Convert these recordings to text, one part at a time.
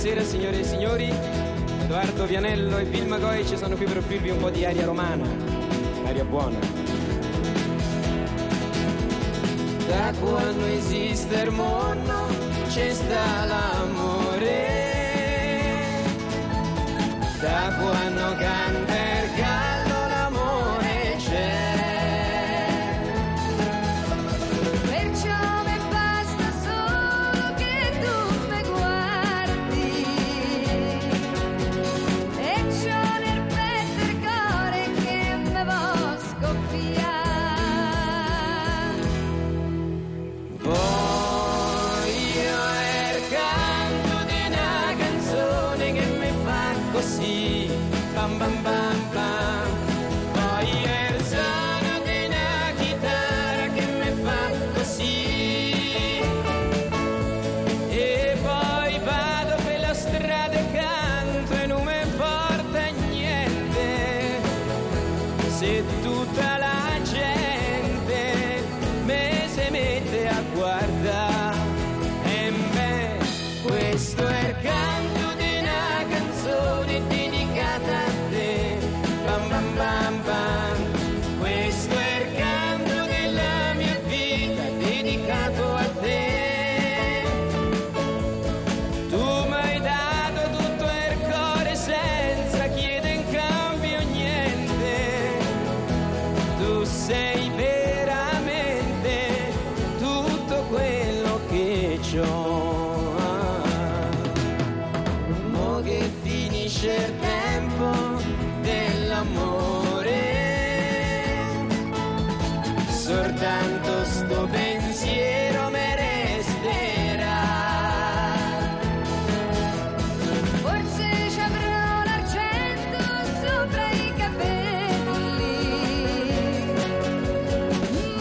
Buonasera signore e signori, Edoardo Vianello e Vilma Goic sono qui per offrirvi un po' di aria romana, aria buona. Da quando esiste il mondo c'è sta l'amore, da quando canta il gallo l'amore c'è. Così, bam bam bam bam, poi è il suono di una chitarra che mi fa così, e poi vado per la strada e canto e non mi importa niente, se tutta la gente me si mette a guardare, e beh, questo è il canto dedicata a te, bam bam bam bam, questo è il canto della mia vita dedicato a te. Tu mi hai dato tutto il cuore senza chiedere in cambio niente, tu sei veramente tutto quello che c'ho. Finisce il tempo dell'amore, soltanto sto pensiero me resterà. Forse ci avrò l'argento sopra i capelli,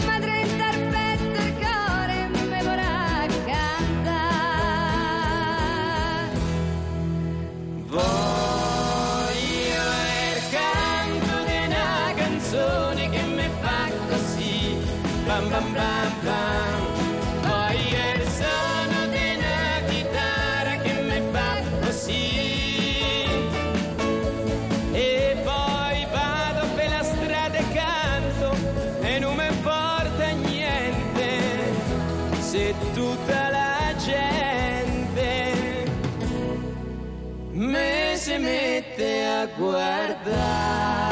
ma dritto al petto il cuore me vorrà cantare. Che mi fa così, bam bam bam bam, poi è il suono di una chitarra che mi fa così, e poi vado per la strada e canto e non mi importa niente, se tutta la gente me si mette a guardare.